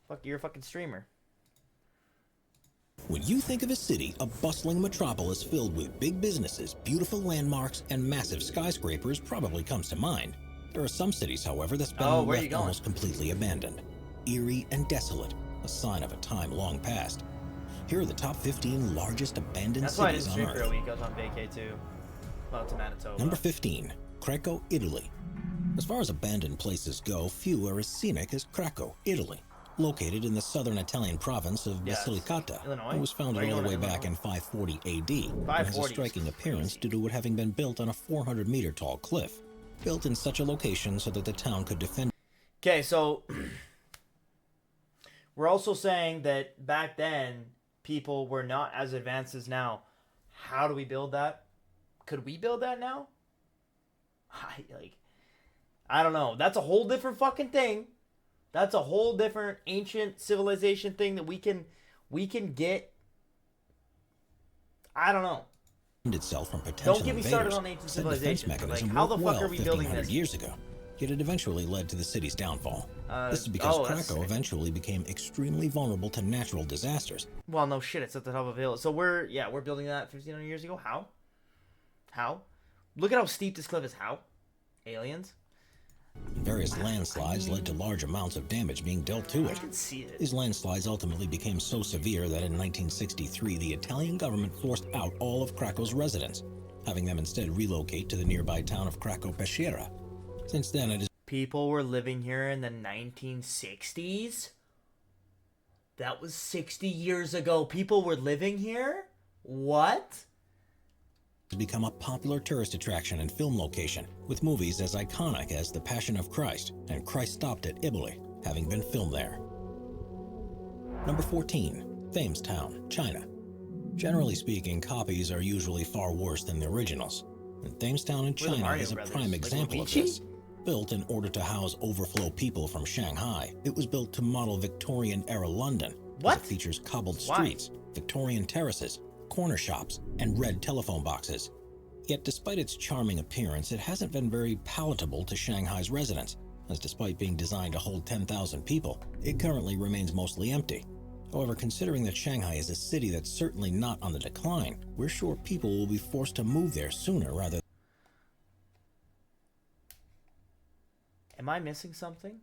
Fuck, you're a fucking streamer. When you think of a city, a bustling metropolis filled with big businesses, beautiful landmarks, and massive skyscrapers probably comes to mind. There are some cities, however, that's been left almost completely abandoned. Eerie and desolate, a sign of a time long past. Here are the top 15 largest abandoned cities on Earth. That's why I didn't stream for a week. I was on vacay too. Well, to Manitoba. Number 15, Krakow, Italy. As far as abandoned places go, few are as scenic as Krakow, Italy. Located in the southern Italian province of Basilicata, it was founded all the way back in 540 AD. It has a striking appearance due to it having been built on a 400-meter tall cliff, built in such a location so that the town could defend. Okay, so we're also saying that back then people were not as advanced as now. How do we build that? Could we build that now? I don't know. That's a whole different fucking thing. That's a whole different ancient civilization thing that we can get. I don't know. Itself from potential don't get me started on ancient civilization. Like, how the fuck are we building this? Years ago, yet it eventually led to the city's downfall. This is because Krakow eventually became extremely vulnerable to natural disasters. Well, no shit, it's at the top of a hill. So we're building that 1,500 years ago. How? Look at how steep this cliff is. How? Aliens? Various landslides led to large amounts of damage being dealt to it. I can see it. These landslides ultimately became so severe that in 1963, the Italian government forced out all of Krakow's residents, having them instead relocate to the nearby town of Krakow-Peschiera. Since then, it is... People were living here in the 1960s? That was 60 years ago. People were living here? What? Has become a popular tourist attraction and film location, with movies as iconic as The Passion of Christ and Christ Stopped at Iboli having been filmed there. Number 14, Thamestown, China. Generally speaking, copies are usually far worse than the originals, and Thamestown in China is a prime example of this. Built in order to house overflow people from Shanghai, it was built to model Victorian-era London. What? It features cobbled streets, Victorian terraces, corner shops, and red telephone boxes. Yet despite its charming appearance, it hasn't been very palatable to Shanghai's residents, as despite being designed to hold 10,000 people, it currently remains mostly empty. However, considering that Shanghai is a city that's certainly not on the decline, we're sure people will be forced to move there sooner rather than... Am I missing something?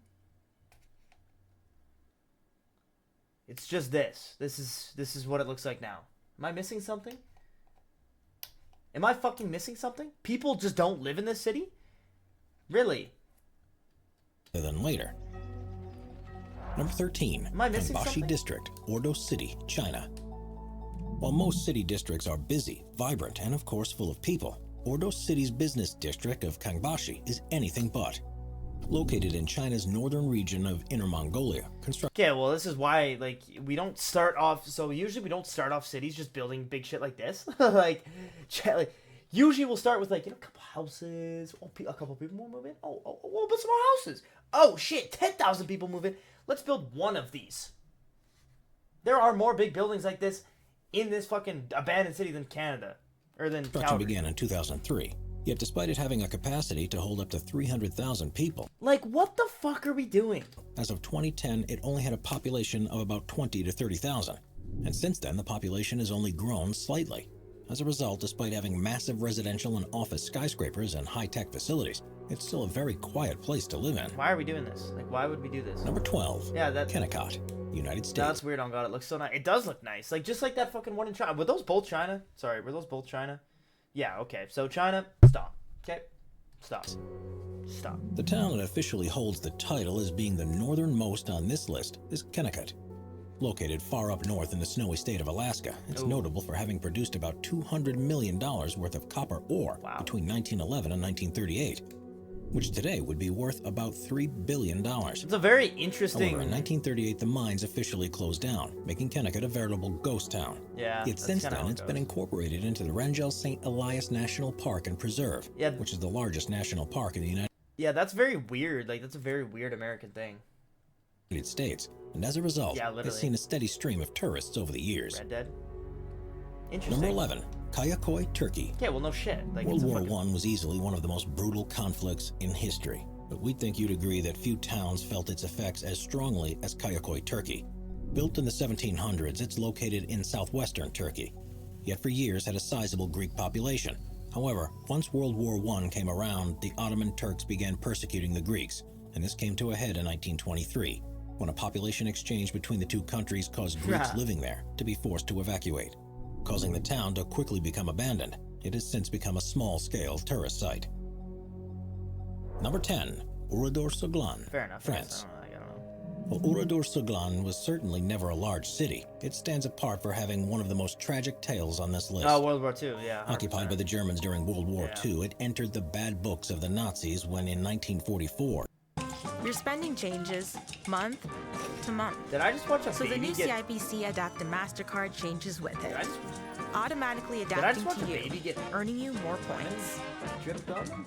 It's just this. This is what it looks like now. Am I missing something? Am I fucking missing something? People just don't live in this city? Really? Than later. Number 13, Kangbashi District, Ordo City, China. While most city districts are busy, vibrant, and of course full of people, Ordo City's business district of Kangbashi is anything but. Located in China's northern region of Inner Mongolia, Okay, well, this is why, like, we don't start off... So, usually we don't start off cities just building big shit like this. like, usually we'll start with, like, you know, a couple houses. Oh, a couple people will move in. Oh, we'll build some more houses. Oh, shit, 10,000 people move in. Let's build one of these. There are more big buildings like this in this fucking abandoned city than Canada. Or than Calgary. Construction began in 2003. Yet despite it having a capacity to hold up to 300,000 people... Like, what the fuck are we doing? As of 2010, it only had a population of about 20 to 30,000. And since then, the population has only grown slightly. As a result, despite having massive residential and office skyscrapers and high-tech facilities, it's still a very quiet place to live in. Why are we doing this? Like, why would we do this? Number 12. Yeah, Kennecott, United States. That's weird on God. It looks so nice. It does look nice. Like, just like that fucking one in China. Were those both China? Sorry, were those both China? Yeah, okay. So China, stop. Okay, stop. The town that officially holds the title as being the northernmost on this list is Kennecott. Located far up north in the snowy state of Alaska, it's notable for having produced about $200 million worth of copper ore between 1911 and 1938, which today would be worth about $3 billion. It's a very interesting... However, in 1938, the mines officially closed down, making Kennecott a veritable ghost town. Yeah, Yet since then, it's been incorporated into the Wrangell St. Elias National Park and Preserve, which is the largest national park in the United States. Yeah, that's very weird. Like, that's a very weird American thing. United States, and as a result, it's seen a steady stream of tourists over the years. Red Dead. Interesting. Number 11, Kayakoy, Turkey. Yeah, well, no shit. Like, World War I was easily one of the most brutal conflicts in history. But we'd think you'd agree that few towns felt its effects as strongly as Kayaköy, Turkey. Built in the 1700s, it's located in southwestern Turkey, yet for years had a sizable Greek population. However, once World War I came around, the Ottoman Turks began persecuting the Greeks, and this came to a head in 1923, when a population exchange between the two countries caused Greeks living there to be forced to evacuate, causing the town to quickly become abandoned. It has since become a small-scale tourist site. Number 10. Oradour-sur-Glane, Fair enough. France. I don't know. While Oradour-sur-Glane was certainly never a large city, it stands apart for having one of the most tragic tales on this list. Oh, World War II, yeah. 100%. Occupied by the Germans during World War II, it entered the bad books of the Nazis when in 1944. Your spending changes month to month. Did I just watch a So the baby new get... CIBC Adapt and MasterCard changes with it. Did I just... Automatically Did I adapting just watch to a you, baby get... earning you more points. Dripped on them?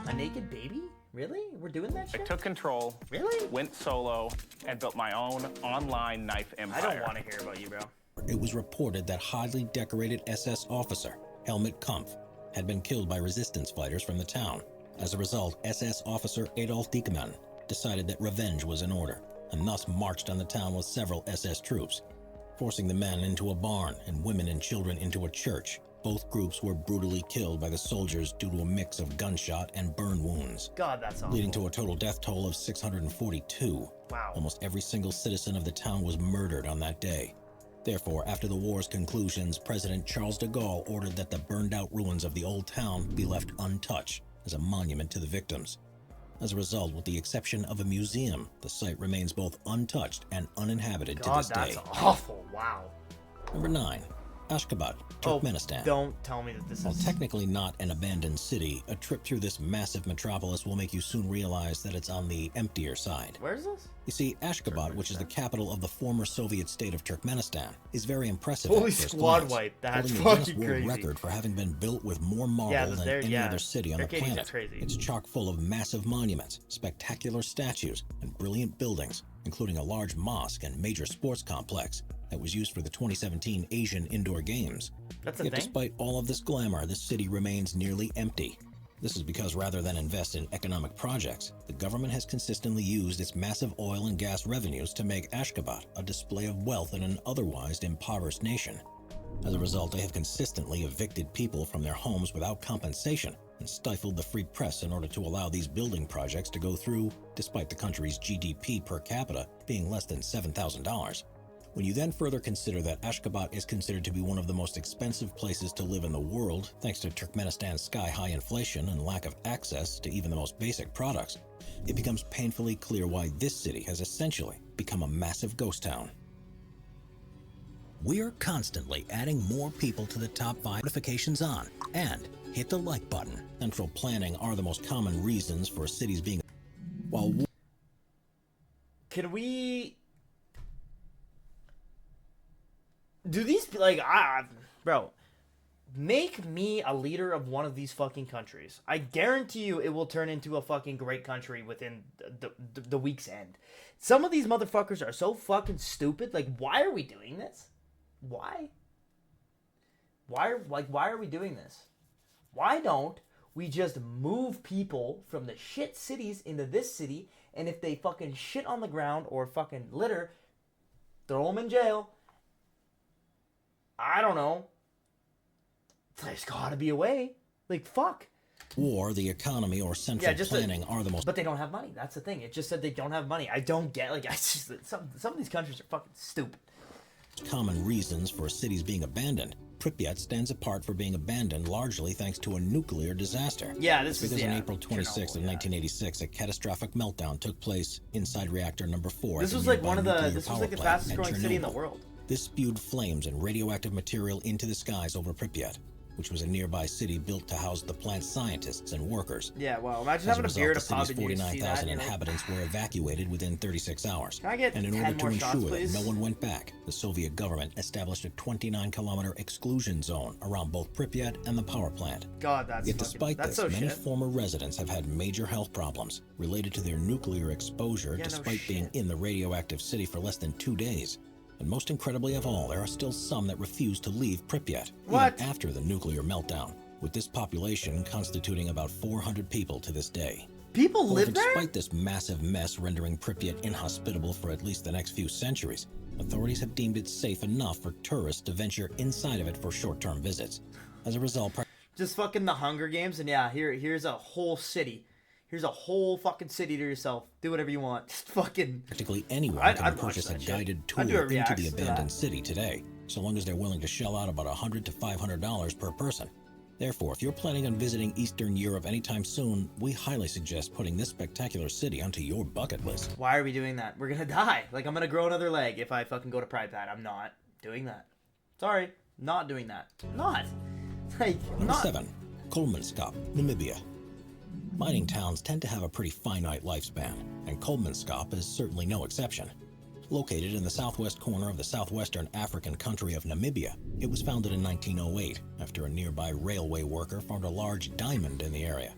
A naked baby? Really? We're doing that shit? I took control, Really? went solo, and built my own online knife empire. I don't want to hear about you, bro. It was reported that highly decorated SS officer Helmut Kampf had been killed by resistance fighters from the town. As a result, SS officer Adolf Dieckmann decided that revenge was in order, and thus marched on the town with several SS troops, forcing the men into a barn and women and children into a church. Both groups were brutally killed by the soldiers due to a mix of gunshot and burn wounds, God, that's awful. leading to a total death toll of 642. Wow. Almost every single citizen of the town was murdered on that day. Therefore, after the war's conclusions, President Charles de Gaulle ordered that the burned-out ruins of the old town be left untouched as a monument to the victims. As a result, with the exception of a museum, the site remains both untouched and uninhabited to this God, day. that's awful. Wow. Number 9. Ashgabat, Turkmenistan. Oh, don't tell me that this While is... technically not an abandoned city, a trip through this massive metropolis will make you soon realize that it's on the emptier side. Where is this? You see, Ashgabat, which is the capital of the former Soviet state of Turkmenistan, is very impressive. Holy at first squad glance, wipe. That's holding the fucking Guinness World crazy. record for having been built with more marble Yeah, than they're- any yeah. other city on the Turkey is planet. crazy. It's chock full of massive monuments, spectacular statues, and brilliant buildings, including a large mosque and major sports complex that was used for the 2017 Asian Indoor Games. That's a Yet thing? despite all of this glamour, the city remains nearly empty. This is because rather than invest in economic projects, the government has consistently used its massive oil and gas revenues to make Ashgabat a display of wealth in an otherwise impoverished nation. As a result, they have consistently evicted people from their homes without compensation and stifled the free press in order to allow these building projects to go through, despite the country's GDP per capita being less than $7,000. When you then further consider that Ashgabat is considered to be one of the most expensive places to live in the world, thanks to Turkmenistan's sky-high inflation and lack of access to even the most basic products, it becomes painfully clear why this city has essentially become a massive ghost town. We're constantly adding more people to the top 5 notifications on, and hit the like button. Central planning are the most common reasons for cities being... While... Can we... Do these, like, bro, make me a leader of one of these fucking countries. I guarantee you it will turn into a fucking great country within the week's end. Some of these motherfuckers are so fucking stupid. Like, why are we doing this? Why? Why are we doing this? Why don't we just move people from the shit cities into this city, and if they fucking shit on the ground or fucking litter, throw them in jail? I don't know. There's gotta be a way. Like, fuck. War, the economy, or central planning are the most... But they don't have money. That's the thing. It just said they don't have money. I don't get, like, some of these countries are fucking stupid. Common reasons for cities being abandoned. Pripyat stands apart for being abandoned largely thanks to a nuclear disaster. Yeah, this is because on April 26th Chernobyl, of 1986, a catastrophic meltdown took place inside reactor number 4. This was like the fastest growing city in the world. This spewed flames and radioactive material into the skies over Pripyat, which was a nearby city built to house the plant's scientists and workers. Yeah, well, imagine As having a a beer at a result, pub the and city's you see that. 49,000 inhabitants were evacuated within 36 hours. Can I get and in 10 order to more shots, ensure please? that no one went back, the Soviet government established a 29-kilometer exclusion zone around both Pripyat and the power plant. God, that's Yet fucking, despite that's this, so many shit. former residents have had major health problems related to their nuclear exposure Yeah, no despite being shit. in the radioactive city for less than 2 days. And most incredibly of all, there are still some that refuse to leave Pripyat, What? even after the nuclear meltdown, with this population constituting about 400 people to this day. People live there? Despite this massive mess rendering Pripyat inhospitable for at least the next few centuries, authorities have deemed it safe enough for tourists to venture inside of it for short-term visits. As a result, just fucking the Hunger Games, and yeah, here's a whole city. Here's a whole fucking city to yourself. Do whatever you want. Just fucking... Practically anyone can purchase a guided tour into the abandoned city today, so long as they're willing to shell out about $100 to $500 per person. Therefore, if you're planning on visiting Eastern Europe anytime soon, we highly suggest putting this spectacular city onto your bucket list. Why are we doing that? We're gonna die. Like, I'm gonna grow another leg if I fucking go to Pride Pad. I'm not doing that. Sorry. Not doing that. Not. Like, Number 7. Kolmanskap, Namibia. Mining towns tend to have a pretty finite lifespan, and Kolmanskap is certainly no exception. Located in the southwest corner of the southwestern African country of Namibia, it was founded in 1908 after a nearby railway worker found a large diamond in the area,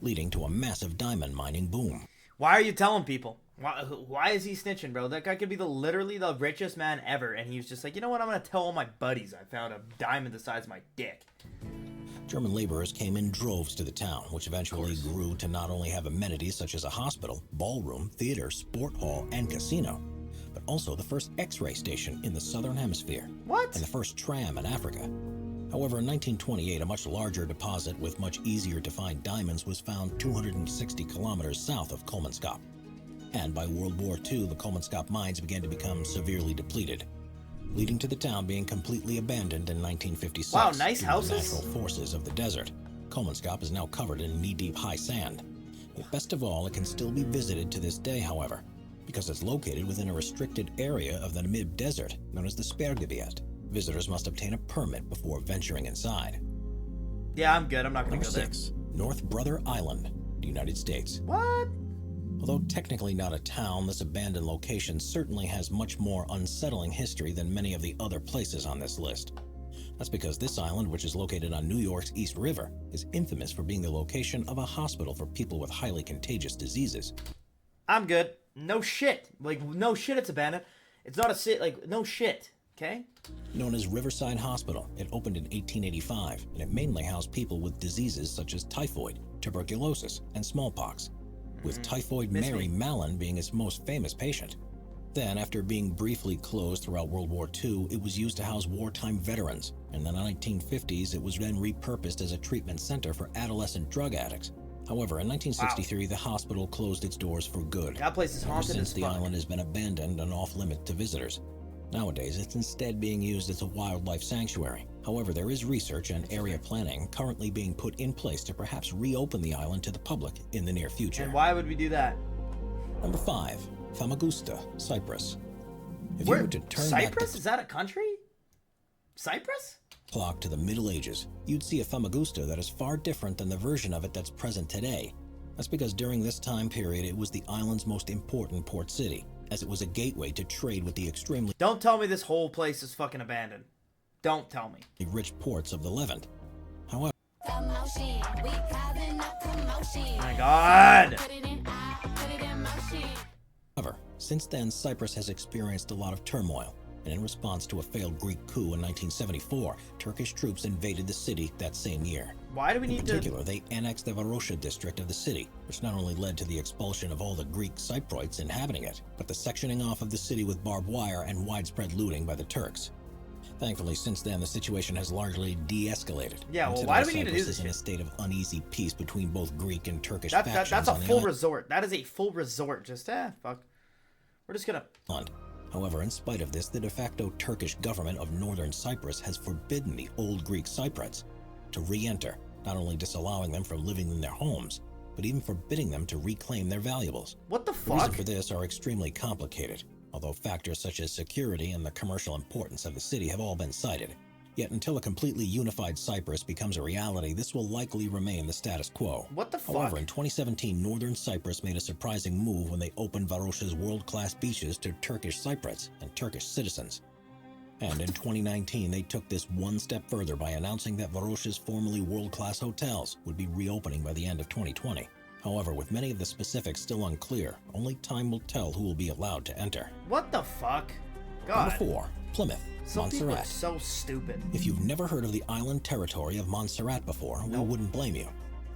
leading to a massive diamond mining boom. Why are you telling people? Why is he snitching, bro? That guy could be literally the richest man ever, and he was just like, you know what, I'm gonna tell all my buddies I found a diamond the size of my dick. German laborers came in droves to the town, which eventually grew to not only have amenities such as a hospital, ballroom, theater, sport hall, and casino, but also the first X-ray station in the southern hemisphere. What? And the first tram in Africa. However, in 1928, a much larger deposit with much easier to find diamonds was found 260 kilometers south of Kolmanskap. And by World War II, the Kolmanskap mines began to become severely depleted, leading to the town being completely abandoned in 1956. Wow, nice due houses. to the natural forces of the desert. Kolmanskap is now covered in knee-deep high sand. But best of all, it can still be visited to this day, however, because it's located within a restricted area of the Namib Desert, known as the Sperrgebiet. Visitors must obtain a permit before venturing inside. Yeah, I'm good. I'm not gonna Number go there. 6. North Brother Island, United States. What? Although technically not a town, this abandoned location certainly has much more unsettling history than many of the other places on this list. That's because this island, which is located on New York's East River, is infamous for being the location of a hospital for people with highly contagious diseases. I'm good. No shit. Like, no shit, it's abandoned. It's not a city. Like, no shit. Okay? Known as Riverside Hospital, it opened in 1885, and it mainly housed people with diseases such as typhoid, tuberculosis, and smallpox, with Typhoid Mary Mallon being its most famous patient. Then, after being briefly closed throughout World War II, it was used to house wartime veterans, and in the 1950s it was then repurposed as a treatment center for adolescent drug addicts. However, in 1963, the hospital closed its doors for good. That place is haunted Ever since as the fuck. island has been abandoned and off-limits to visitors. Nowadays, it's instead being used as a wildlife sanctuary. However, there is research and area planning currently being put in place to perhaps reopen the island to the public in the near future. And why would we do that? Number 5. Famagusta, Cyprus. If Where? you were to turn Cyprus? back Is that a country? Cyprus? the clock to the Middle Ages, you'd see a Famagusta that is far different than the version of it that's present today. That's because during this time period, it was the island's most important port city, as it was a gateway to trade with the extremely Don't tell me this whole place is fucking abandoned. Don't tell me. rich ports of the Levant. However, My God. since then, Cyprus has experienced a lot of turmoil, and in response to a failed Greek coup in 1974, Turkish troops invaded the city that same year. Why do we In need particular, they annexed the Varosha district of the city, which not only led to the expulsion of all the Greek Cypriots inhabiting it, but the sectioning off of the city with barbed wire and widespread looting by the Turks. Thankfully, since then, the situation has largely de-escalated. Yeah, and well, today why do we need to do Cyprus this is in a shit? state of uneasy peace between both Greek and Turkish That's factions a on the full island. resort. That is a full resort. Just, fuck. We're just gonna... However, in spite of this, the de facto Turkish government of northern Cyprus has forbidden the old Greek Cypriots to re-enter, not only disallowing them from living in their homes, but even forbidding them to reclaim their valuables. What the The reason fuck? for this are extremely complicated, although factors such as security and the commercial importance of the city have all been cited. Yet until a completely unified Cyprus becomes a reality, this will likely remain the status quo. What the fuck? However, in 2017, northern Cyprus made a surprising move when they opened Varosha's world-class beaches to Turkish Cypriots and Turkish citizens. And in 2019, they took this one step further by announcing that Varosha's formerly world-class hotels would be reopening by the end of 2020. However, with many of the specifics still unclear, only time will tell who will be allowed to enter. What the fuck? God. Number 4. Plymouth, Some people are Montserrat. so stupid. If you've never heard of the island territory of Montserrat before, we wouldn't blame you.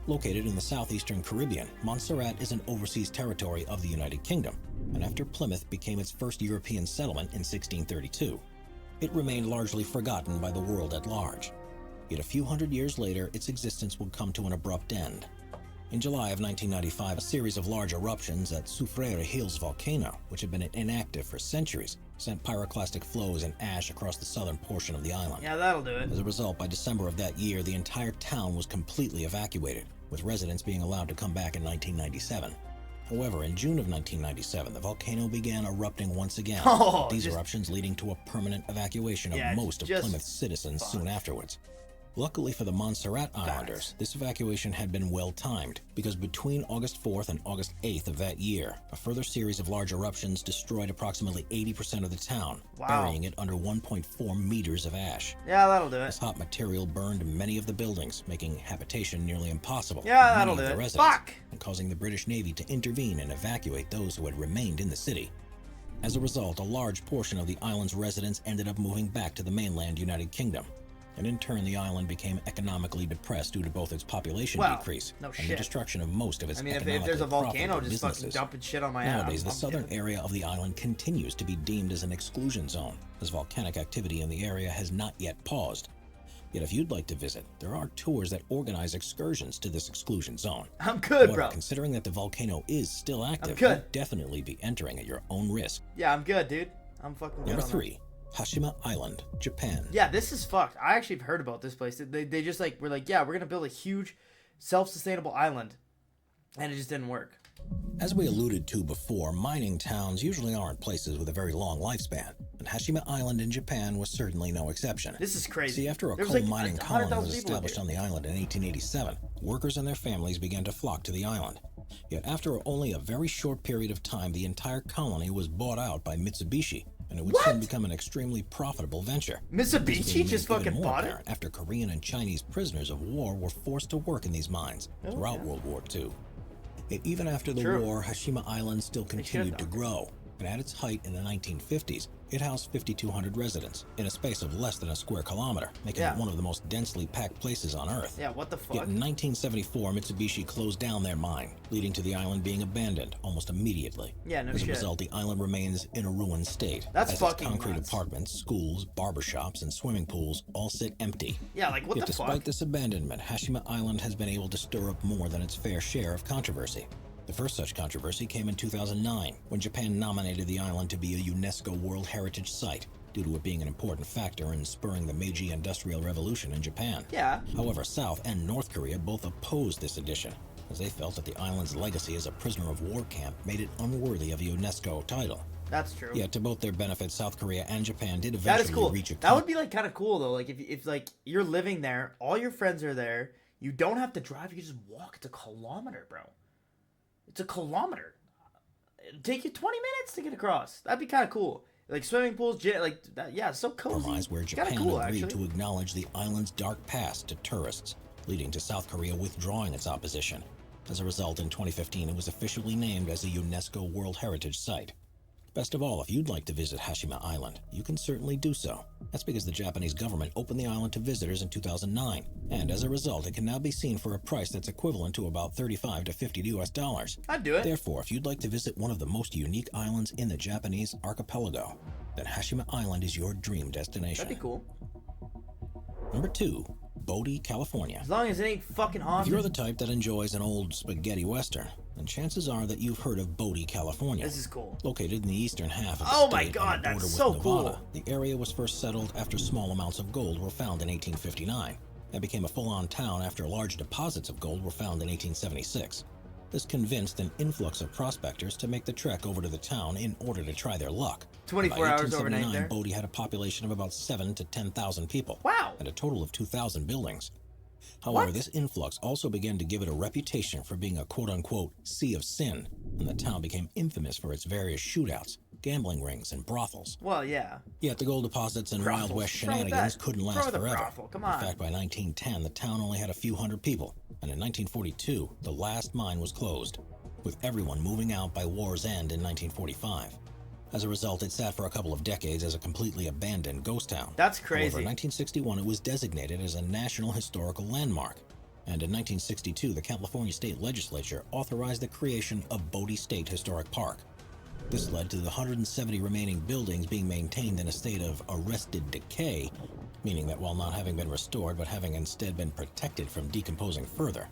Located in the southeastern Caribbean, Montserrat is an overseas territory of the United Kingdom, and after Plymouth became its first European settlement in 1632, it remained largely forgotten by the world at large. Yet a few hundred years later, its existence would come to an abrupt end. In July of 1995, a series of large eruptions at Soufriere Hills volcano, which had been inactive for centuries, sent pyroclastic flows and ash across the southern portion of the island. Yeah, that'll do it. As a result, by December of that year, the entire town was completely evacuated, with residents being allowed to come back in 1997. However, in June of 1997, the volcano began erupting once again, these eruptions leading to a permanent evacuation of most of Plymouth's citizens soon afterwards. Luckily for the Montserrat Islanders, this evacuation had been well-timed, because between August 4th and August 8th of that year, a further series of large eruptions destroyed approximately 80% of the town, burying it under 1.4 meters of ash. Yeah, that'll do it. This hot material burned many of the buildings, making habitation nearly impossible for that'll many do of the it. residents, and causing the British Navy to intervene and evacuate those who had remained in the city. As a result, a large portion of the island's residents ended up moving back to the mainland United Kingdom. And in turn, the island became economically depressed due to both its population decrease and the destruction of most of its economically if there's a volcano just businesses. Fucking dumping shit on my ass. Nowadays, the southern area of the island continues to be deemed as an exclusion zone, as volcanic activity in the area has not yet paused. Yet if you'd like to visit, there are tours that organize excursions to this exclusion zone. I'm good, bro. Considering that the volcano is still active, you'd definitely be entering at your own risk. Yeah, I'm good, dude. I'm fucking good. Number 3. Hashima Island, Japan. Yeah, this is fucked. I actually have heard about this place. They just like, were like, yeah, we're going to build a huge self-sustainable island. And it just didn't work. As we alluded to before, mining towns usually aren't places with a very long lifespan. And Hashima Island in Japan was certainly no exception. This is crazy. See, after a coal mining colony was established on the island in 1887, workers and their families began to flock to the island. Yet after only a very short period of time, the entire colony was bought out by Mitsubishi, and it would soon become an extremely profitable venture. Mitsubishi just fucking bought it? After Korean and Chinese prisoners of war were forced to work in these mines throughout World War II. Yet even after the war, Hashima Island still continued to grow, and at its height in the 1950s, it housed 5,200 residents in a space of less than a square kilometer, making it one of the most densely packed places on Earth. Yeah, what the fuck? Yet in 1974, Mitsubishi closed down their mine, leading to the island being abandoned almost immediately. Yeah, no As shit. a result, the island remains in a ruined state. That's as fucking its concrete nuts. apartments, schools, barbershops, and swimming pools all sit empty. Yeah, like what Yet the fuck? despite this abandonment, Hashima Island has been able to stir up more than its fair share of controversy. The first such controversy came in 2009, when Japan nominated the island to be a UNESCO World Heritage Site, due to it being an important factor in spurring the Meiji Industrial Revolution in Japan. Yeah. However, South and North Korea both opposed this addition, as they felt that the island's legacy as a prisoner of war camp made it unworthy of a UNESCO title. That's true. Yet, to both their benefit, South Korea and Japan did That is eventually cool. reach a That would be like kind of cool though. Like if like you're living there, all your friends are there, you don't have to drive, you just walk. It's a kilometer, bro. It's a kilometer. It'd take you 20 minutes to get across. That'd be kind of cool. Like swimming pools, like that. Yeah, it's so cozy. Where Japan agreed to acknowledge the island's dark past to tourists, leading to South Korea withdrawing its opposition. As a result, in 2015, it was officially named as a UNESCO World Heritage Site. Best of all, if you'd like to visit Hashima Island, you can certainly do so. That's because the Japanese government opened the island to visitors in 2009, and as a result, it can now be seen for a price that's equivalent to about $35 to $50 US. I'd do it. Therefore, if you'd like to visit one of the most unique islands in the Japanese archipelago, then Hashima Island is your dream destination. That'd be cool. Number 2, Bodie, California. As long as it ain't fucking haunted. If you're the type that enjoys an old spaghetti western, then chances are that you've heard of Bodie, California. This is cool. Located in the eastern half of the Oh state my god, on the border that's with so Nevada, cool. The area was first settled after small amounts of gold were found in 1859, and became a full-on town after large deposits of gold were found in 1876. This convinced an influx of prospectors to make the trek over to the town in order to try their luck. 24 hours overnight there. Bodie had a population of about 7,000 to 10,000 people. Wow. And a total of 2,000 buildings. However, this influx also began to give it a reputation for being a quote-unquote sea of sin, and the town became infamous for its various shootouts, gambling rings, and brothels. Well, yeah. Yet the gold deposits and Wild West shenanigans couldn't last forever. Come on. In fact, by 1910, the town only had a few hundred people, and in 1942, the last mine was closed, with everyone moving out by war's end in 1945. As a result, it sat for a couple of decades as a completely abandoned ghost town. That's crazy. However, in 1961, it was designated as a National Historical Landmark, And in 1962, the California state legislature authorized the creation of Bodie State Historic Park. This led to the 170 remaining buildings being maintained in a state of arrested decay, meaning that while not having been restored but having instead been protected from decomposing further.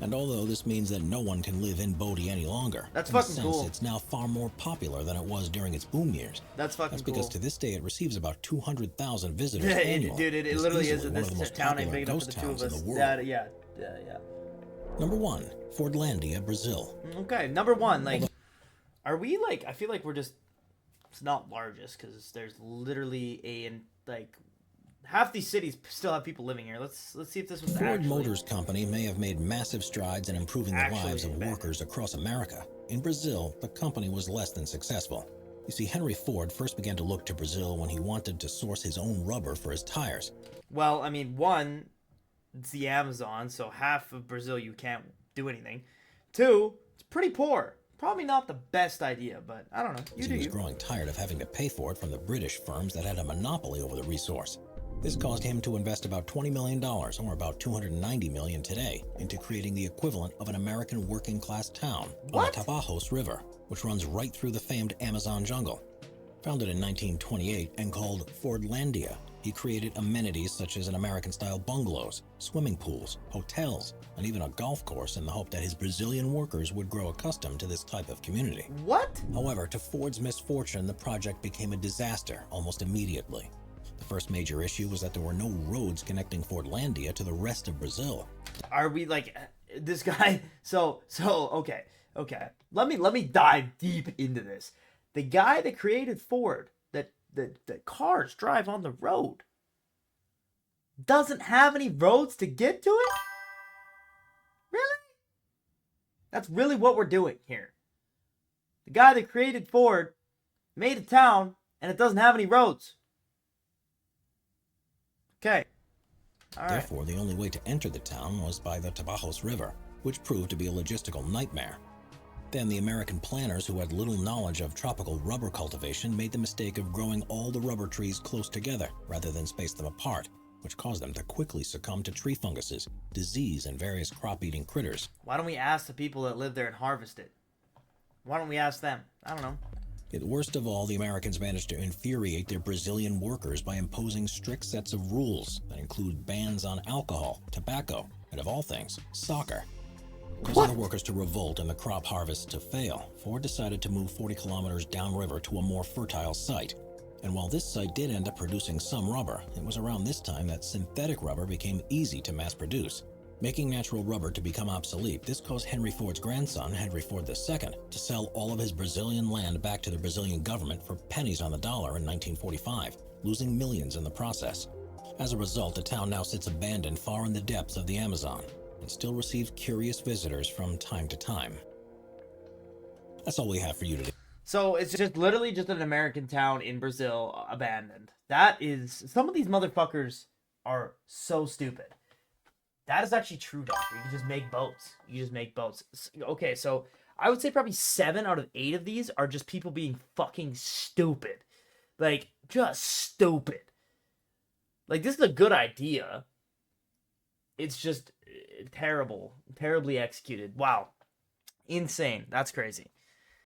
And although this means that no one can live in Bodie any longer, that's in a fucking sense, cool. It's now far more popular than it was during its boom years. That's because to this day it receives about 200,000 visitors annually. Dude, it literally is. One of the most popular ghost towns in the world. Yeah. Number 1, Fordlandia, Brazil. Okay, number 1. Like, are we like? I feel like we're just. It's not largest because there's literally half these cities still have people living here. Let's see if this was Ford Motors Company may have made massive strides in improving the lives of workers across America. In Brazil, the company was less than successful. You see, Henry Ford first began to look to Brazil when he wanted to source his own rubber for his tires. Well, I mean, 1, it's the Amazon, so half of Brazil you can't do anything. 2, it's pretty poor. Probably not the best idea, but I don't know. He was growing tired of having to pay for it from the British firms that had a monopoly over the resource. This caused him to invest about $20 million, or about $290 million today, into creating the equivalent of an American working-class town on the Tabajos River, which runs right through the famed Amazon jungle. Founded in 1928 and called Fordlandia, he created amenities such as an American-style bungalows, swimming pools, hotels, and even a golf course in the hope that his Brazilian workers would grow accustomed to this type of community. What? However, to Ford's misfortune, the project became a disaster almost immediately. The first major issue was that there were no roads connecting Fordlandia to the rest of Brazil. Are we like this guy? So okay. Let me dive deep into this. The guy that created Ford, that cars drive on the road, doesn't have any roads to get to it? Really? That's really what we're doing here. The guy that created Ford made a town and it doesn't have any roads. Okay. All right. Therefore, the only way to enter the town was by the Tabajos River, which proved to be a logistical nightmare. Then the American planners, who had little knowledge of tropical rubber cultivation, made the mistake of growing all the rubber trees close together rather than space them apart, which caused them to quickly succumb to tree funguses, disease, and various crop-eating critters. Why don't we ask the people that live there and harvest it? Why don't we ask them? I don't know. Yet worst of all, the Americans managed to infuriate their Brazilian workers by imposing strict sets of rules that include bans on alcohol, tobacco, and of all things, soccer. Causing the workers to revolt and the crop harvest to fail, Ford decided to move 40 kilometers downriver to a more fertile site. And while this site did end up producing some rubber, it was around this time that synthetic rubber became easy to mass produce. Making natural rubber to become obsolete, this caused Henry Ford's grandson, Henry Ford II, to sell all of his Brazilian land back to the Brazilian government for pennies on the dollar in 1945, losing millions in the process. As a result, the town now sits abandoned far in the depths of the Amazon, and still receives curious visitors from time to time. That's all we have for you today. So it's just literally just an American town in Brazil abandoned. That is, some of these motherfuckers are so stupid. That is actually true, Doctor. You can just make boats. Okay, so I would say probably 7 out of 8 of these are just people being fucking stupid. Like, just stupid. Like, this is a good idea. It's just terribly executed. Wow. Insane. That's crazy.